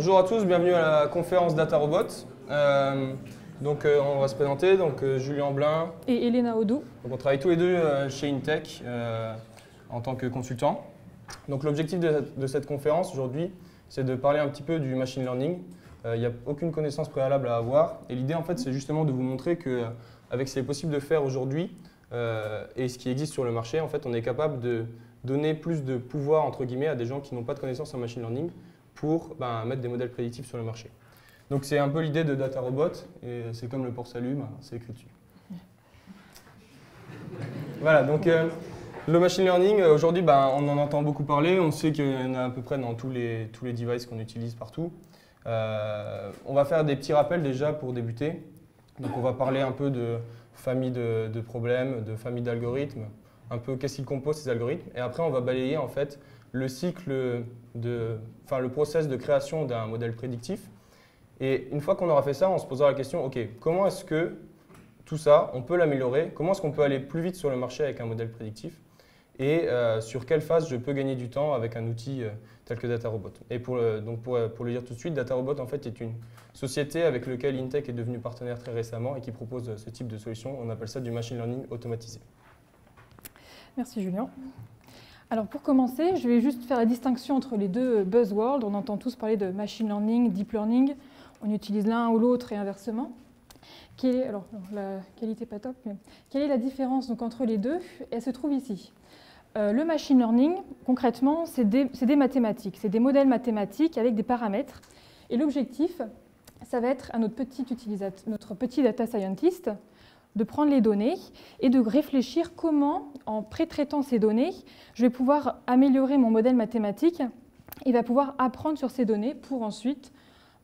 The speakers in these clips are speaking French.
Bonjour à tous, bienvenue à la conférence DataRobot. On va se présenter, Julien Blin et Elena Audou. On travaille tous les deux chez Intech en tant que consultants. Donc l'objectif de cette conférence aujourd'hui, c'est de parler un petit peu du machine learning. Il n'y a aucune connaissance préalable à avoir et l'idée en fait c'est justement de vous montrer qu'avec ce qui est possible de faire aujourd'hui et ce qui existe sur le marché, en fait on est capable de donner plus de pouvoir entre guillemets à des gens qui n'ont pas de connaissances en machine learning pour mettre des modèles prédictifs sur le marché. Donc c'est un peu l'idée de DataRobot et c'est comme le port salut, c'est écrit dessus. Voilà, donc le machine learning, aujourd'hui on en entend beaucoup parler, on sait qu'il y en a à peu près dans tous les devices qu'on utilise partout. On va faire des petits rappels déjà pour débuter. Donc on va parler un peu de famille de problèmes, de famille d'algorithmes, un peu qu'est-ce qui compose ces algorithmes. Et après on va balayer en fait le cycle le process de création d'un modèle prédictif. Et une fois qu'on aura fait ça, on se posera la question, ok, comment est-ce que tout ça, on peut l'améliorer? Comment est-ce qu'on peut aller plus vite sur le marché avec un modèle prédictif? Et sur quelle phase je peux gagner du temps avec un outil tel que DataRobot. Et pour le dire tout de suite, DataRobot en fait, est une société avec laquelle Intech est devenu partenaire très récemment et qui propose ce type de solution. On appelle ça du machine learning automatisé. Merci Julien. Alors pour commencer, je vais juste faire la distinction entre les deux buzzwords. On entend tous parler de machine learning, deep learning. On utilise l'un ou l'autre et inversement. Alors la qualité pas top, mais quelle est la différence donc, entre les deux? Elle se trouve ici. Le machine learning, concrètement, c'est des mathématiques. C'est des modèles mathématiques avec des paramètres. Et l'objectif, ça va être à notre petit data scientist de prendre les données et de réfléchir comment, en pré-traitant ces données, je vais pouvoir améliorer mon modèle mathématique et va pouvoir apprendre sur ces données pour ensuite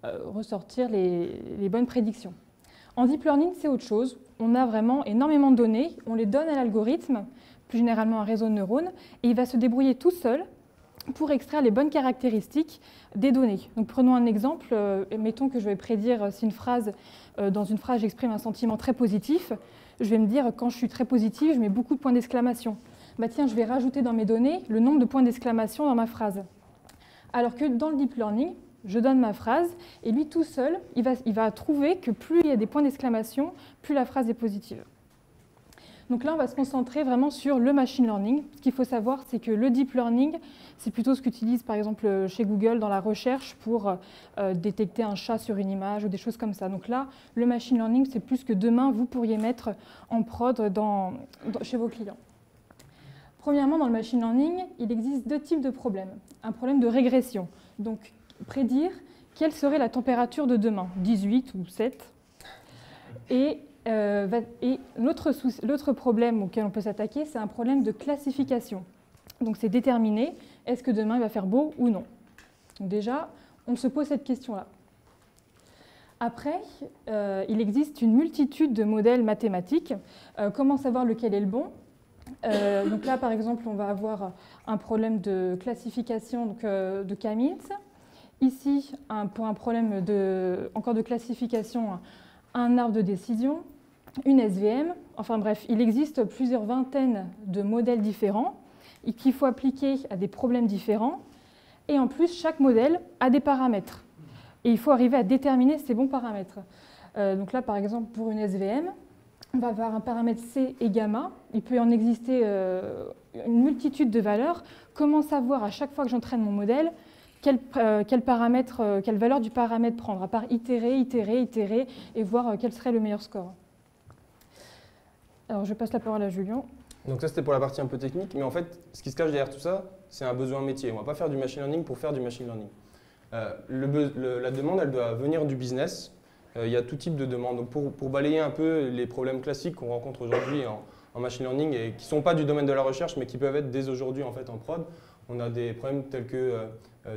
ressortir les bonnes prédictions. En deep learning, c'est autre chose. On a vraiment énormément de données, on les donne à l'algorithme, plus généralement un réseau de neurones, et il va se débrouiller tout seul pour extraire les bonnes caractéristiques des données. Donc prenons un exemple, mettons que je vais prédire si dans une phrase j'exprime un sentiment très positif, je vais me dire quand je suis très positive, je mets beaucoup de points d'exclamation. Tiens, je vais rajouter dans mes données le nombre de points d'exclamation dans ma phrase. Alors que dans le deep learning, je donne ma phrase et lui tout seul, il va trouver que plus il y a des points d'exclamation, plus la phrase est positive. Donc là, on va se concentrer vraiment sur le machine learning. Ce qu'il faut savoir, c'est que le deep learning, c'est plutôt ce qu'utilise par exemple chez Google dans la recherche pour détecter un chat sur une image ou des choses comme ça. Donc là, le machine learning, c'est plus que demain, vous pourriez mettre en prod chez vos clients. Premièrement, dans le machine learning, il existe deux types de problèmes. Un problème de régression. Donc, prédire quelle serait la température de demain, 18 ou 7. Et l'autre problème auquel on peut s'attaquer, c'est un problème de classification. Donc c'est déterminer, est-ce que demain il va faire beau ou non. Donc déjà, on se pose cette question-là. Après, il existe une multitude de modèles mathématiques. Comment savoir lequel est le bon? Donc là, par exemple, on va avoir un problème de classification de K-means. Ici, pour un problème encore de classification, un arbre de décision, une SVM. Enfin bref, il existe plusieurs vingtaines de modèles différents qu'il faut appliquer à des problèmes différents. Et en plus, chaque modèle a des paramètres. Et il faut arriver à déterminer ces bons paramètres. Donc là, par exemple, pour une SVM, on va avoir un paramètre C et gamma. Il peut en exister une multitude de valeurs. Comment savoir à chaque fois que j'entraîne mon modèle quelle valeur du paramètre prendre, à part itérer et voir quel serait le meilleur score. Alors je passe la parole à Julien. Donc ça c'était pour la partie un peu technique, mais en fait ce qui se cache derrière tout ça, c'est un besoin métier. On ne va pas faire du machine learning pour faire du machine learning. La demande, elle doit venir du business. Il y a tout type de demande. Donc pour balayer un peu les problèmes classiques qu'on rencontre aujourd'hui en machine learning et qui ne sont pas du domaine de la recherche, mais qui peuvent être dès aujourd'hui en fait en prod, on a des problèmes tels que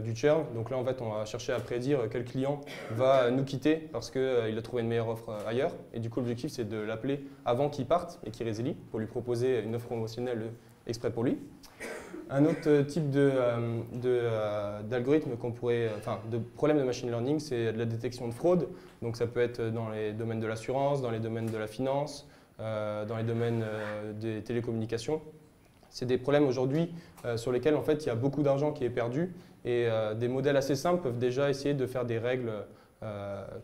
du churn. Donc là, en fait, on va chercher à prédire quel client va nous quitter parce qu'il a trouvé une meilleure offre ailleurs. Et du coup, l'objectif, c'est de l'appeler avant qu'il parte et qu'il résilie pour lui proposer une offre promotionnelle exprès pour lui. Un autre type d'algorithme de problème de machine learning, c'est de la détection de fraude. Donc ça peut être dans les domaines de l'assurance, dans les domaines de la finance, dans les domaines des télécommunications. C'est des problèmes aujourd'hui sur lesquels en fait, il y a beaucoup d'argent qui est perdu et des modèles assez simples peuvent déjà essayer de faire des règles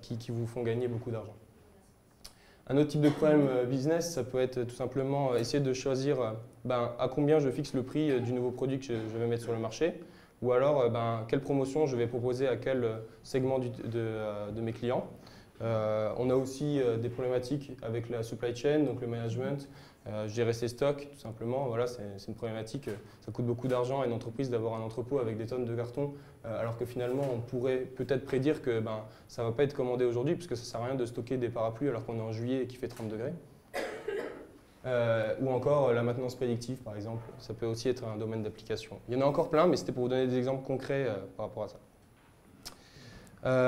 qui vous font gagner beaucoup d'argent. Un autre type de problème business, ça peut être tout simplement essayer de choisir à combien je fixe le prix du nouveau produit que je vais mettre sur le marché, ou alors quelle promotion je vais proposer à quel segment de mes clients. On a aussi des problématiques avec la supply chain, donc le management, gérer ses stocks tout simplement. Voilà, c'est une problématique, ça coûte beaucoup d'argent à une entreprise d'avoir un entrepôt avec des tonnes de cartons, alors que finalement on pourrait peut-être prédire que ça ne va pas être commandé aujourd'hui puisque ça ne sert à rien de stocker des parapluies alors qu'on est en juillet et qu'il fait 30 degrés. Ou encore la maintenance prédictive par exemple, ça peut aussi être un domaine d'application. Il y en a encore plein, mais c'était pour vous donner des exemples concrets par rapport à ça.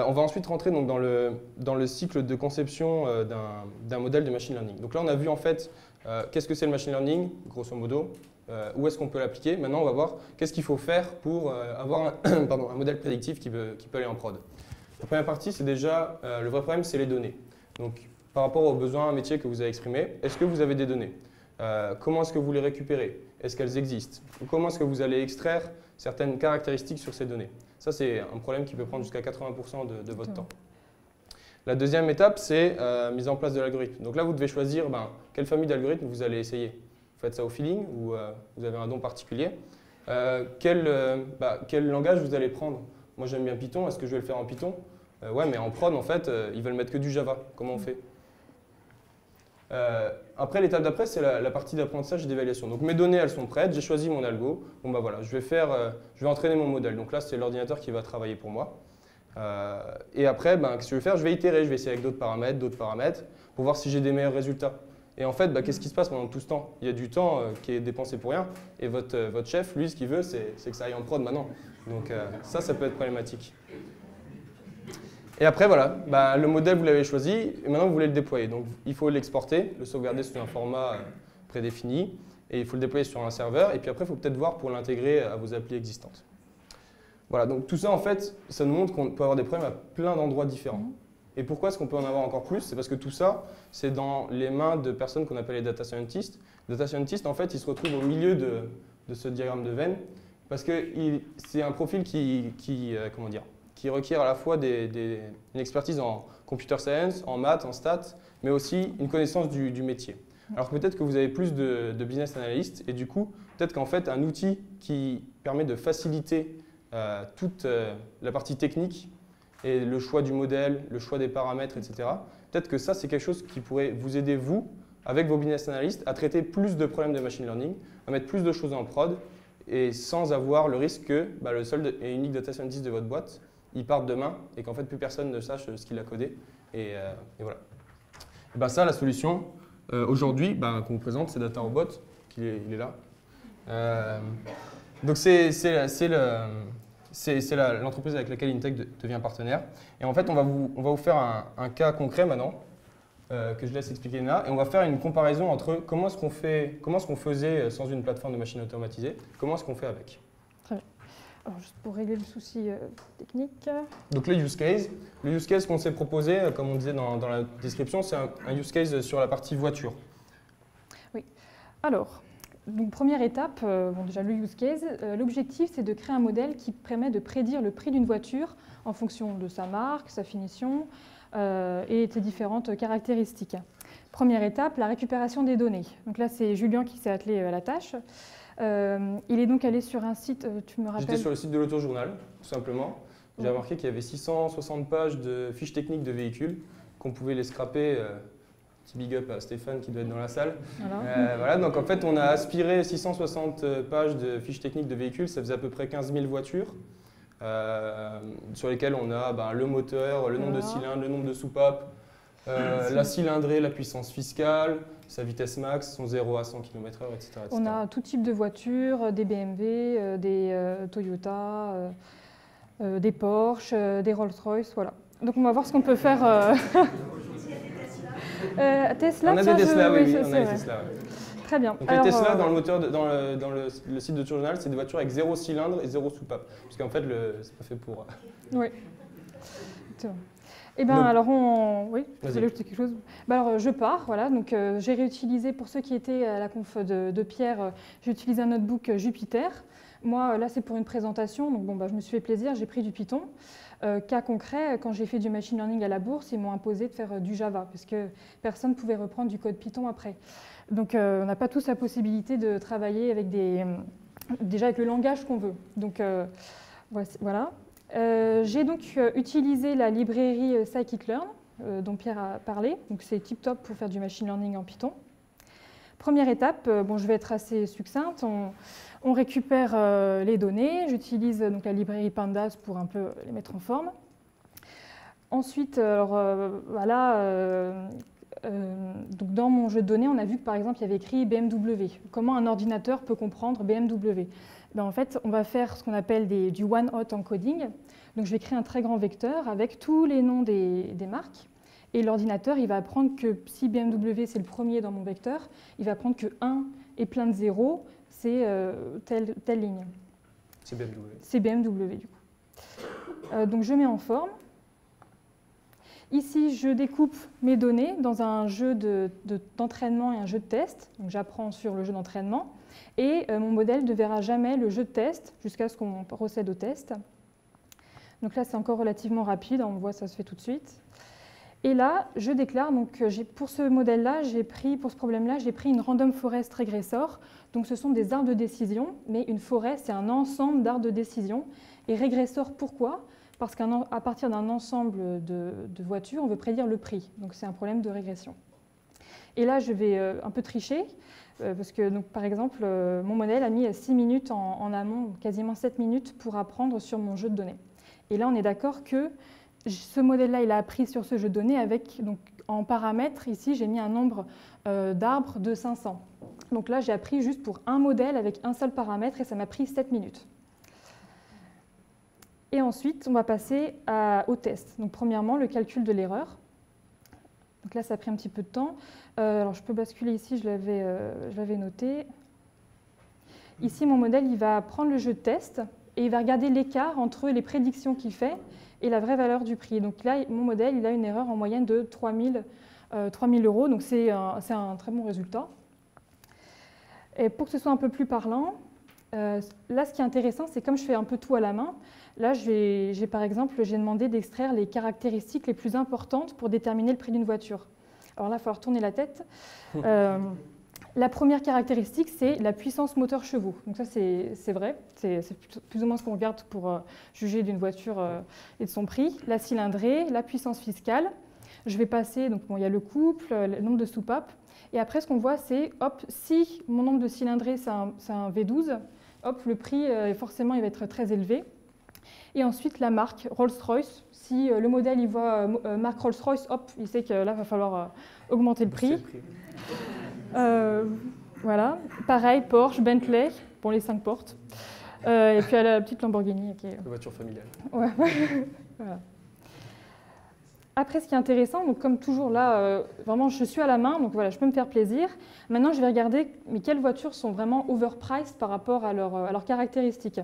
On va ensuite rentrer donc, dans le cycle de conception d'un modèle de machine learning. Donc là, on a vu en fait qu'est-ce que c'est le machine learning, grosso modo, où est-ce qu'on peut l'appliquer. Maintenant, on va voir qu'est-ce qu'il faut faire pour avoir un modèle prédictif qui peut aller en prod. La première partie, c'est déjà, le vrai problème, c'est les données. Donc, par rapport aux besoins métiers que vous avez exprimés, est-ce que vous avez des données? Comment est-ce que vous les récupérez? Est-ce qu'elles existent? Ou comment est-ce que vous allez extraire certaines caractéristiques sur ces données? Ça, c'est un problème qui peut prendre jusqu'à 80% de votre temps. La deuxième étape, c'est mise en place de l'algorithme. Donc là, vous devez choisir quelle famille d'algorithmes vous allez essayer. Vous faites ça au feeling ou vous avez un don particulier. Quel langage vous allez prendre? Moi, j'aime bien Python. Est-ce que je vais le faire en Python? Ouais, mais en prod, en fait, ils veulent mettre que du Java. Comment on fait? Après, l'étape d'après, c'est la partie d'apprentissage et d'évaluation. Donc mes données, elles sont prêtes, j'ai choisi mon algo. Bon voilà, je vais entraîner mon modèle. Donc là, c'est l'ordinateur qui va travailler pour moi. Et après, qu'est-ce que je vais faire? Je vais itérer, je vais essayer avec d'autres paramètres, pour voir si j'ai des meilleurs résultats. Et en fait, qu'est-ce qui se passe pendant tout ce temps? Il y a du temps qui est dépensé pour rien. Et votre chef, lui, ce qu'il veut, c'est que ça aille en prod maintenant. Donc ça peut être problématique. Et après, voilà, le modèle, vous l'avez choisi, et maintenant, vous voulez le déployer. Donc, il faut l'exporter, le sauvegarder sous un format prédéfini, et il faut le déployer sur un serveur. Et puis après, il faut peut-être voir pour l'intégrer à vos applis existantes. Voilà, donc tout ça, en fait, ça nous montre qu'on peut avoir des problèmes à plein d'endroits différents. Et pourquoi est-ce qu'on peut en avoir encore plus? C'est parce que tout ça, c'est dans les mains de personnes qu'on appelle les data scientists. Les data scientists, en fait, ils se retrouvent au milieu de ce diagramme de Venn, parce que c'est un profil qui requiert à la fois une expertise en computer science, en maths, en stats, mais aussi une connaissance du métier. Alors peut-être que vous avez plus de business analyst, et du coup, peut-être qu'en fait, un outil qui permet de faciliter toute la partie technique et le choix du modèle, le choix des paramètres, etc. Peut-être que ça, c'est quelque chose qui pourrait vous aider, vous, avec vos business analysts, à traiter plus de problèmes de machine learning, à mettre plus de choses en prod, et sans avoir le risque que le seul et unique data scientist de votre boîte, il parte demain et qu'en fait plus personne ne sache ce qu'il a codé. Et voilà. Et ça, la solution aujourd'hui qu'on vous présente, c'est DataRobot, il est là. Donc c'est l'entreprise avec laquelle Intech devient partenaire. Et en fait, on va vous faire un cas concret maintenant, que je laisse expliquer là, et on va faire une comparaison entre comment est-ce qu'on faisait sans une plateforme de machine automatisée, comment est-ce qu'on fait avec. Très bien. Alors, juste pour régler le souci technique. Donc le use case qu'on s'est proposé, comme on disait dans la description, c'est un use case sur la partie voiture. Oui. Alors, donc première étape, déjà le use case, l'objectif c'est de créer un modèle qui permet de prédire le prix d'une voiture en fonction de sa marque, sa finition et ses différentes caractéristiques. Première étape, la récupération des données. Donc là c'est Julien qui s'est attelé à la tâche. Il est donc allé sur un site, tu me rappelles? J'étais sur le site de l'Autojournal, tout simplement. J'ai remarqué qu'il y avait 660 pages de fiches techniques de véhicules, qu'on pouvait les scraper. Petit big up à Stéphane qui doit être dans la salle. Voilà, donc en fait, on a aspiré 660 pages de fiches techniques de véhicules, ça faisait à peu près 15 000 voitures, sur lesquelles on a le moteur, le nombre de cylindres, le nombre de soupapes, la cylindrée, la puissance fiscale, sa vitesse max, son 0 à 100 km/h, etc., etc. On a tout type de voitures, des BMW, des Toyota, des Porsche, des Rolls-Royce, voilà. Donc on va voir ce qu'on peut faire. Tesla, on a des Tesla, oui, on a des Tesla. Ouais. Très bien. Donc les Tesla, dans le moteur, dans le site de Journal, c'est des voitures avec 0 cylindre et 0 soupape. Parce qu'en fait, c'est pas fait pour… Oui. Eh bien, alors, oui, vous Vas-y. voulez ajouter quelque chose? Alors, je pars, voilà. Donc, j'ai réutilisé, pour ceux qui étaient à la conf de Pierre, j'ai utilisé un notebook Jupyter. Moi, là, c'est pour une présentation, donc bon, je me suis fait plaisir, j'ai pris du Python. Cas concret, quand j'ai fait du machine learning à la bourse, ils m'ont imposé de faire du Java, parce que personne ne pouvait reprendre du code Python après. Donc, on n'a pas tous la possibilité de travailler avec déjà avec le langage qu'on veut. Donc, voilà. J'ai donc utilisé la librairie scikit-learn, dont Pierre a parlé. Donc, c'est tip-top pour faire du machine learning en Python. Première étape, je vais être assez succincte. On récupère les données. J'utilise donc la librairie Pandas pour un peu les mettre en forme. Ensuite, donc dans mon jeu de données, on a vu que par exemple, il y avait écrit BMW. Comment un ordinateur peut comprendre BMW? En fait, on va faire ce qu'on appelle du one-hot encoding. Donc, je vais créer un très grand vecteur avec tous les noms des marques. Et l'ordinateur, il va apprendre que si BMW, c'est le premier dans mon vecteur, il va apprendre que 1 et plein de zéros, c'est telle ligne. C'est BMW. C'est BMW, du coup. Donc, je mets en forme. Ici, je découpe mes données dans un jeu d'entraînement et un jeu de test. Donc, j'apprends sur le jeu d'entraînement. Et mon modèle ne verra jamais le jeu de test jusqu'à ce qu'on procède au test. Donc là, c'est encore relativement rapide. On voit, ça se fait tout de suite. Et là, je déclare, donc, pour ce modèle-là, pour ce problème-là, j'ai pris une random forest régressor. Donc, ce sont des arbres de décision, mais une forêt, c'est un ensemble d'arbres de décision. Et régressor, pourquoi? Parce qu'à partir d'un ensemble de voitures, on veut prédire le prix. Donc, c'est un problème de régression. Et là, je vais un peu tricher, parce que, donc, par exemple, mon modèle a mis 6 minutes en amont, quasiment 7 minutes, pour apprendre sur mon jeu de données. Et là, on est d'accord que ce modèle-là, il a appris sur ce jeu de données avec, donc, en paramètres, ici, j'ai mis un nombre d'arbres de 500. Donc là, j'ai appris juste pour un modèle avec un seul paramètre et ça m'a pris 7 minutes. Et ensuite, on va passer au test. Donc, premièrement, le calcul de l'erreur. Donc là, ça a pris un petit peu de temps. Alors, je peux basculer ici, je l'avais noté. Ici, mon modèle, il va prendre le jeu de test et il va regarder l'écart entre les prédictions qu'il fait et la vraie valeur du prix. Donc là, mon modèle, il a une erreur en moyenne de 3 000 €. Donc c'est un très bon résultat. Et pour que ce soit un peu plus parlant, là, ce qui est intéressant, c'est comme je fais un peu tout à la main, là, par exemple, j'ai demandé d'extraire les caractéristiques les plus importantes pour déterminer le prix d'une voiture. Alors là, il va falloir tourner la tête. La première caractéristique, c'est la puissance moteur chevaux. Donc ça, c'est vrai. C'est plus ou moins ce qu'on regarde pour juger d'une voiture et de son prix. La cylindrée, la puissance fiscale. Je vais passer, donc il y a le couple, le nombre de soupapes. Et après, ce qu'on voit, c'est, hop, si mon nombre de cylindrées, c'est un V12, hop, le prix, forcément, il va être très élevé. Et ensuite, la marque Rolls-Royce. Si le modèle, il voit marque Rolls-Royce, hop, il sait que là, il va falloir augmenter le prix. Voilà. Pareil, Porsche, Bentley, pour les 5 portes. Et puis, la petite Lamborghini. Okay. La voiture familiale. Ouais. Voilà. Après, ce qui est intéressant, donc comme toujours là, vraiment, je suis à la main, donc voilà, je peux me faire plaisir. Maintenant, je vais regarder mais quelles voitures sont vraiment overpriced par rapport à leurs caractéristiques.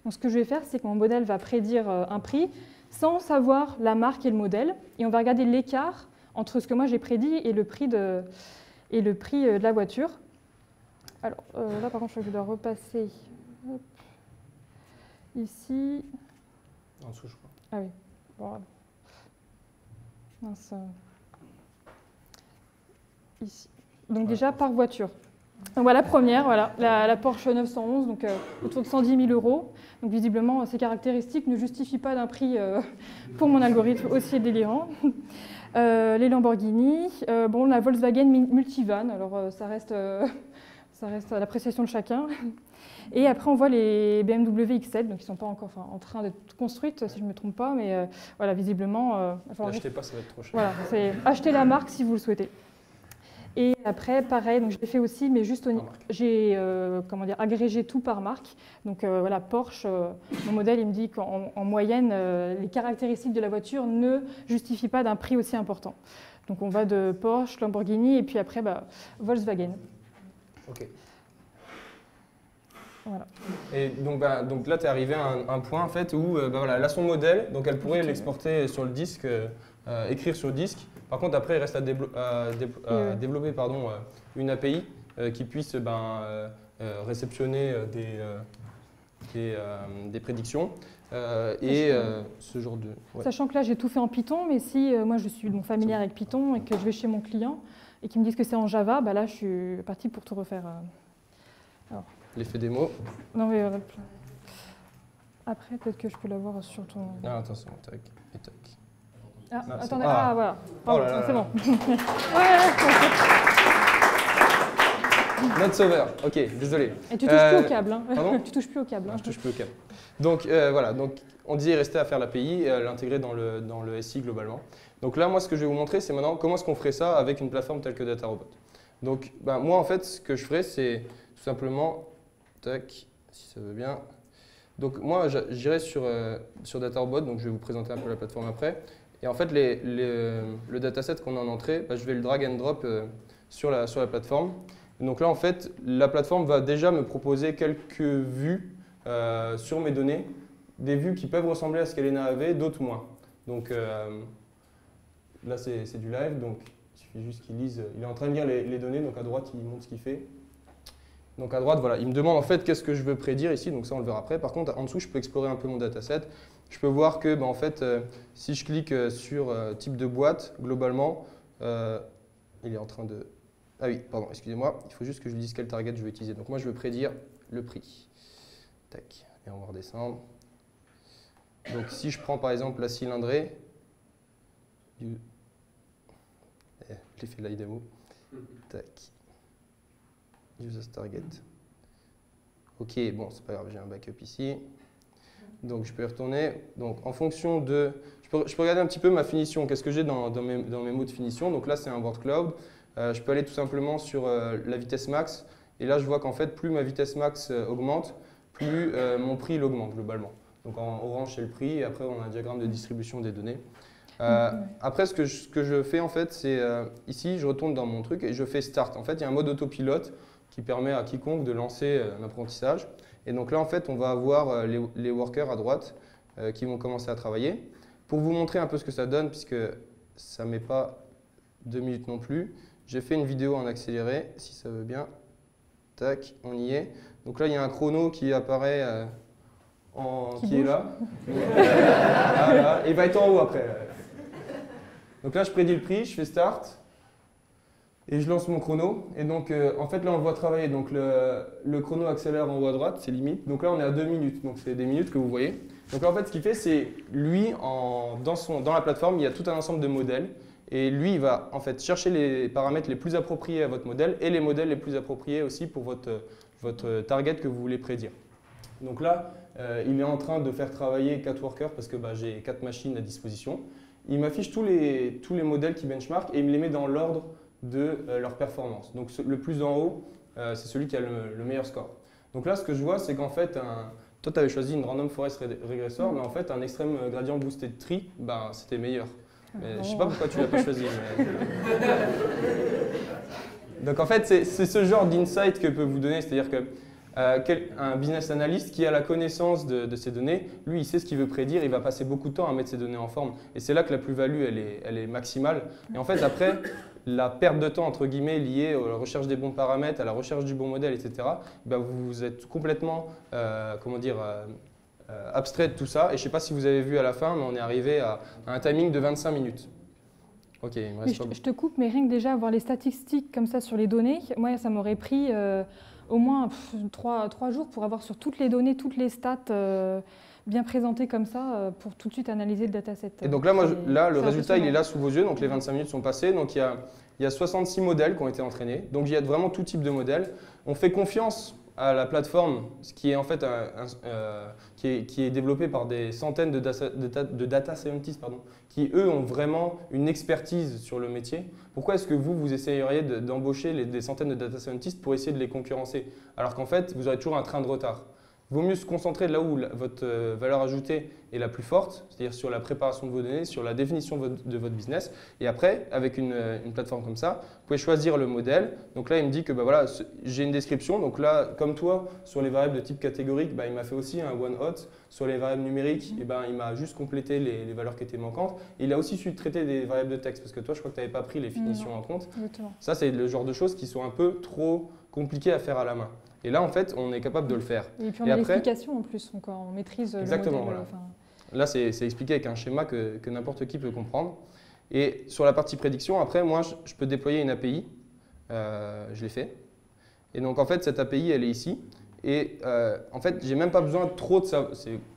Donc, ce que je vais faire, c'est que mon modèle va prédire un prix sans savoir la marque et le modèle. Et on va regarder l'écart entre ce que moi j'ai prédit et le prix de la voiture. Alors là, par contre, je dois repasser hop, ici. En dessous, je crois. Ah oui. Bon, mince. Ici. Donc déjà par voiture. Donc voilà, première, voilà, la Porsche 911, donc autour de 110 000 €. Donc visiblement, ces caractéristiques ne justifient pas d'un prix pour mon algorithme aussi délirant. Les Lamborghini, bon, la Volkswagen Multivan, alors ça reste à l'appréciation de chacun. Et après, on voit les BMW X7, donc ils ne sont pas encore en train d'être construites, si je ne me trompe pas, mais voilà, visiblement... N'achetez pas, ça va être trop cher. Voilà, c'est achetez la marque si vous le souhaitez. Et après, pareil, donc je l'ai fait aussi, mais juste j'ai agrégé tout par marque. Donc voilà, Porsche, mon modèle, il me dit qu'en moyenne, les caractéristiques de la voiture ne justifient pas d'un prix aussi important. Donc on va de Porsche, Lamborghini, et puis après, Volkswagen. Ok. Voilà. Et donc là, tu es arrivé à un point en fait, où voilà, elle a son modèle, donc elle pourrait l'exporter sur le disque écrire sur disque. Par contre, après, il reste à développer pardon, une API qui puisse réceptionner des prédictions ce genre de… Ouais. Sachant que là, j'ai tout fait en Python, mais si moi, je suis donc familière avec Python et que je vais chez mon client et qu'ils me disent que c'est en Java, bah là, je suis partie pour tout refaire. L'effet démo. Non, mais après, peut-être que je peux l'avoir sur ton… Ah, attention, tac et tac. Ah, Ah, attendez, voilà. Oh là là c'est là. bon. Note sauveur, ok, désolé. Et tu touches plus au câble. Hein. Pardon ? Tu touches plus au câble. Non, je touche plus au câble. Donc voilà, donc, on disait rester à faire l'API et l'intégrer dans le SI globalement. Donc là, moi, ce que je vais vous montrer, c'est maintenant comment est-ce qu'on ferait ça avec une plateforme telle que DataRobot. Donc moi, en fait, ce que je ferais, c'est tout simplement, tac, si ça veut bien. Donc moi, j'irai sur DataRobot, donc je vais vous présenter un peu la plateforme après. Et en fait, le dataset qu'on a en entrée, je vais le drag and drop sur la plateforme. Donc là, en fait, la plateforme va déjà me proposer quelques vues sur mes données, des vues qui peuvent ressembler à ce qu'Elena avait, d'autres moins. Donc là, c'est du live, donc il suffit juste qu'il lise. Il est en train de lire les données, donc à droite, il montre ce qu'il fait. Donc à droite, voilà, il me demande en fait qu'est-ce que je veux prédire ici, donc ça on le verra après. Par contre, en dessous, je peux explorer un peu mon dataset. Je peux voir que, en fait, si je clique sur type de boîte, globalement, il est en train de… Ah oui, pardon, excusez-moi, il faut juste que je lui dise quel target je veux utiliser. Donc moi, je veux prédire le prix. Tac, et on va redescendre. Donc si je prends par exemple la cylindrée, l'effet de la démo, tac, user target. Ok, bon, c'est pas grave, j'ai un backup ici. Donc je peux y retourner. Donc en fonction de… Je peux regarder un petit peu ma finition, qu'est-ce que j'ai dans mes mots de finition. Donc là, c'est un word cloud. Je peux aller tout simplement sur la vitesse max. Et là, je vois qu'en fait, plus ma vitesse max augmente, plus mon prix augmente globalement. Donc en orange, c'est le prix. Et après, on a un diagramme de distribution des données. Après, ce que je fais, en fait, c'est ici, je retourne dans mon truc et je fais Start. En fait, il y a un mode autopilote qui permet à quiconque de lancer un apprentissage. Et donc là, en fait, on va avoir les workers à droite qui vont commencer à travailler. Pour vous montrer un peu ce que ça donne, puisque ça ne met pas 2 minutes non plus, j'ai fait une vidéo en accéléré, si ça veut bien. Tac, on y est. Donc là, il y a un chrono qui apparaît, qui est là. Voilà, et il va être en haut après. Donc là, je prédis le prix, je fais Start. Et je lance mon chrono. Et donc, en fait, là, on le voit travailler. Donc, le chrono accélère en haut à droite, c'est limite. Donc là, on est à 2 minutes. Donc, c'est des minutes que vous voyez. Donc là, en fait, ce qu'il fait, c'est lui, dans la plateforme, il y a tout un ensemble de modèles. Et lui, il va en fait chercher les paramètres les plus appropriés à votre modèle et les modèles les plus appropriés aussi pour votre target que vous voulez prédire. Donc là, il est en train de faire travailler 4 workers parce que j'ai 4 machines à disposition. Il m'affiche tous les modèles qui benchmark et il me les met dans l'ordre de leur performance. Donc le plus en haut, c'est celui qui a le meilleur score. Donc là, ce que je vois, c'est qu'en fait, toi, tu avais choisi une random forest regressor, mais en fait, un extreme gradient boosted tree, c'était meilleur. Mais, je ne sais pas pourquoi tu ne l'as pas choisi. Mais… Donc en fait, c'est ce genre d'insight que peut vous donner, c'est-à-dire que un business analyst qui a la connaissance de ces données, lui, il sait ce qu'il veut prédire, il va passer beaucoup de temps à mettre ces données en forme. Et c'est là que la plus-value, elle est maximale. Et en fait, après, la perte de temps, entre guillemets, liée à la recherche des bons paramètres, à la recherche du bon modèle, etc., vous êtes complètement, abstrait de tout ça. Et je ne sais pas si vous avez vu à la fin, mais on est arrivé à un timing de 25 minutes. Ok, il me reste je te coupe, mais rien que déjà avoir les statistiques comme ça sur les données, moi, ça m'aurait pris au moins 3 jours pour avoir sur toutes les données, toutes les stats bien présentées comme ça pour tout de suite analyser le dataset. Et donc là, le résultat, il est là sous vos yeux, donc les 25 minutes sont passées. Donc il y a 66 modèles qui ont été entraînés. Donc il y a vraiment tout type de modèles. On fait confiance à la plateforme, ce qui est en fait qui est développé par des centaines de data scientists qui, eux, ont vraiment une expertise sur le métier. Pourquoi est-ce que vous essayeriez d'embaucher des centaines de data scientists pour essayer de les concurrencer, alors qu'en fait, vous aurez toujours un train de retard? vaut mieux se concentrer là où votre valeur ajoutée est la plus forte, c'est-à-dire sur la préparation de vos données, sur la définition de votre business. Et après, avec une plateforme comme ça, vous pouvez choisir le modèle. Donc là, il me dit que bah, voilà, j'ai une description. Donc là, comme toi, sur les variables de type catégorique, bah, il m'a fait aussi un one-hot. Sur les variables numériques, eh ben, il m'a juste complété les valeurs qui étaient manquantes. Et il a aussi su traiter des variables de texte, parce que toi, je crois que tu n'avais pas pris les finitions en compte. Exactement. Ça, c'est le genre de choses qui sont un peu trop compliquées à faire à la main. Et là, en fait, on est capable de le faire. Et puis on a l'explication en plus, donc on maîtrise exactement, le modèle. Voilà. Là, c'est expliqué avec un schéma que n'importe qui peut comprendre. Et sur la partie prédiction, après, moi, je peux déployer une API. Je l'ai fait. Et donc, en fait, cette API, elle est ici. Et en fait, j'ai même pas besoin trop de ça.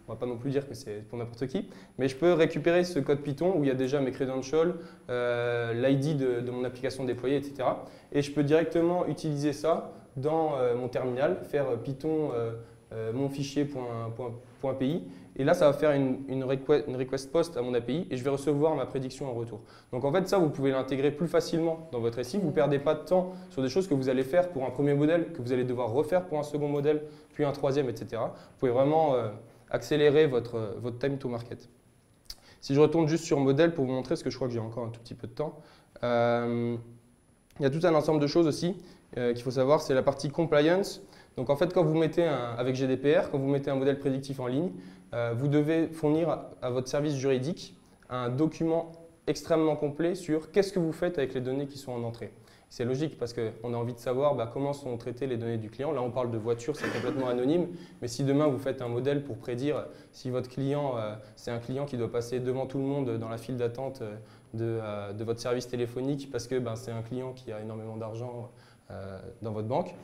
On va pas non plus dire que c'est pour n'importe qui, mais je peux récupérer ce code Python où il y a déjà mes credentials, l'ID de mon application déployée, etc. Et je peux directement utiliser ça dans mon terminal, faire Python mon fichier.py. Et là, ça va faire une request post à mon API et je vais recevoir ma prédiction en retour. Donc en fait, ça, vous pouvez l'intégrer plus facilement dans votre SI. Vous ne perdez pas de temps sur des choses que vous allez faire pour un premier modèle, que vous allez devoir refaire pour un second modèle, puis un troisième, etc. Vous pouvez vraiment accélérer votre time to market. Si je retourne juste sur modèle pour vous montrer, parce que je crois que j'ai encore un tout petit peu de temps, il y a tout un ensemble de choses aussi qu'il faut savoir, c'est la partie compliance. Donc en fait, quand vous mettez avec GDPR, quand vous mettez un modèle prédictif en ligne, vous devez fournir à votre service juridique un document extrêmement complet sur qu'est-ce que vous faites avec les données qui sont en entrée. C'est logique parce qu'on a envie de savoir comment sont traitées les données du client. Là, on parle de voiture, c'est complètement anonyme. Mais si demain, vous faites un modèle pour prédire si votre client, c'est un client qui doit passer devant tout le monde dans la file d'attente de votre service téléphonique parce que c'est un client qui a énormément d'argent dans votre banque,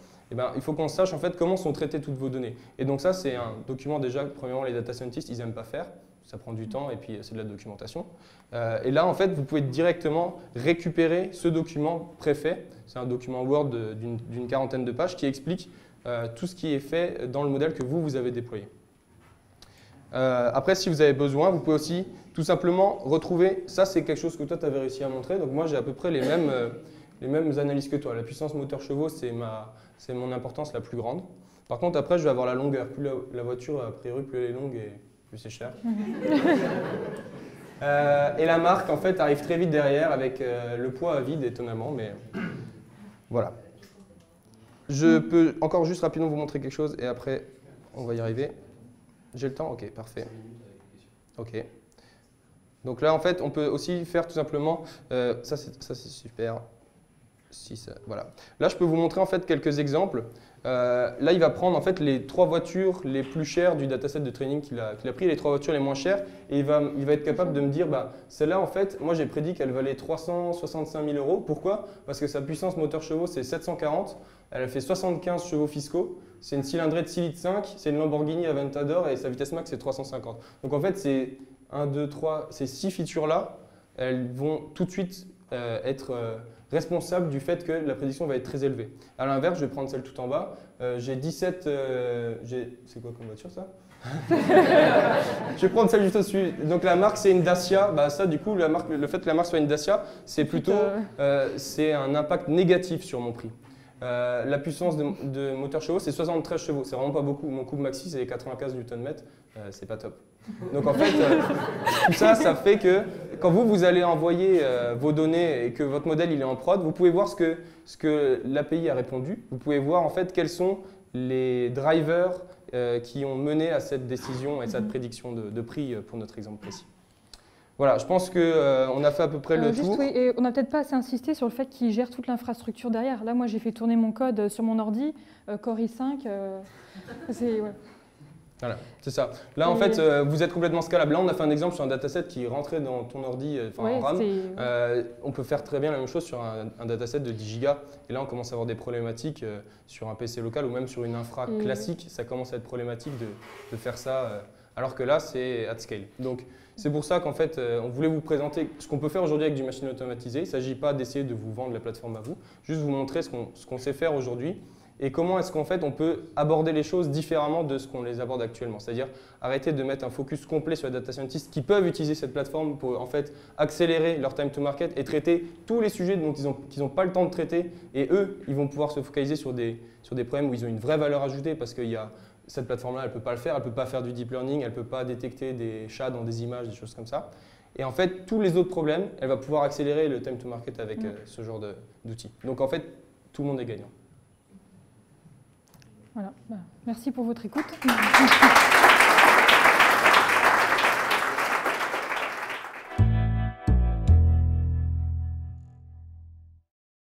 il faut qu'on sache en fait comment sont traitées toutes vos données. Et donc ça, c'est un document déjà, premièrement, les data scientists, ils n'aiment pas faire. Ça prend du temps et puis c'est de la documentation. Et là, en fait, vous pouvez directement récupérer ce document préfet. C'est un document Word d'une quarantaine de pages qui explique tout ce qui est fait dans le modèle que vous avez déployé. Après, si vous avez besoin, vous pouvez aussi tout simplement retrouver, ça c'est quelque chose que toi tu avais réussi à montrer, donc moi j'ai à peu près les mêmes analyses que toi. La puissance moteur chevaux, c'est mon importance la plus grande. Par contre, après, je vais avoir la longueur. Plus la voiture, a priori, plus elle est longue et plus c'est cher. Et la marque, en fait, arrive très vite derrière avec le poids à vide, étonnamment, mais voilà. Je peux encore juste rapidement vous montrer quelque chose et après, on va y arriver. J'ai le temps? Ok, parfait. Ok. Donc là, en fait, on peut aussi faire tout simplement, ça c'est super. Voilà. Là, je peux vous montrer en fait quelques exemples. Là, il va prendre en fait les 3 voitures les plus chères du dataset de training qu'il a pris, les 3 voitures les moins chères, et il va être capable de me dire, celle-là, en fait, moi j'ai prédit qu'elle valait 365 000 €. Pourquoi? Parce que sa puissance moteur chevaux, c'est 740, elle a fait 75 chevaux fiscaux, c'est une cylindrée de 6,5 litres, c'est une Lamborghini Aventador et sa vitesse max, c'est 350. Donc en fait, c'est 1, 2, 3, ces 6 features-là, elles vont tout de suite être responsable du fait que la prédiction va être très élevée. À l'inverse, je vais prendre celle tout en bas. J'ai 17… c'est quoi comme voiture ça? Je vais prendre celle juste au-dessus. Donc la marque c'est une Dacia. Ça du coup, le fait que la marque soit une Dacia, c'est plutôt c'est un impact négatif sur mon prix. La puissance de moteur chevaux, c'est 73 chevaux. C'est vraiment pas beaucoup. Mon couple maxi, c'est 95 Nm. C'est pas top. Donc en fait, tout ça, ça fait que quand vous allez envoyer vos données et que votre modèle il est en prod, vous pouvez voir ce que l'API a répondu. Vous pouvez voir en fait quels sont les drivers qui ont mené à cette décision et cette prédiction de prix pour notre exemple précis. Voilà, je pense qu'on a fait à peu près le tour. Oui, et on n'a peut-être pas assez insisté sur le fait qu'il gère toute l'infrastructure derrière. Là, moi, j'ai fait tourner mon code sur mon ordi, Core i5. Ouais. Voilà, c'est ça. Là, en fait, vous êtes complètement scalable. Là, on a fait un exemple sur un dataset qui est rentré dans ton ordi, en RAM. On peut faire très bien la même chose sur un dataset de 10 Go. Et là, on commence à avoir des problématiques sur un PC local ou même sur une infra classique. Ça commence à être problématique de faire ça, alors que là, c'est at scale. Donc, c'est pour ça qu'en fait, on voulait vous présenter ce qu'on peut faire aujourd'hui avec du machine automatisé. Il ne s'agit pas d'essayer de vous vendre la plateforme à vous, juste vous montrer ce qu'on sait faire aujourd'hui et comment est-ce qu'en fait on peut aborder les choses différemment de ce qu'on les aborde actuellement. C'est-à-dire arrêter de mettre un focus complet sur les data scientists qui peuvent utiliser cette plateforme pour en fait accélérer leur time to market et traiter tous les sujets dont qu'ils n'ont pas le temps de traiter. Et eux, ils vont pouvoir se focaliser sur des problèmes où ils ont une vraie valeur ajoutée parce qu'il y a cette plateforme-là, elle ne peut pas le faire. Elle ne peut pas faire du deep learning, elle ne peut pas détecter des chats dans des images, des choses comme ça. Et en fait, tous les autres problèmes, elle va pouvoir accélérer le time to market avec ce genre d'outils. Donc en fait, tout le monde est gagnant. Voilà. Merci pour votre écoute.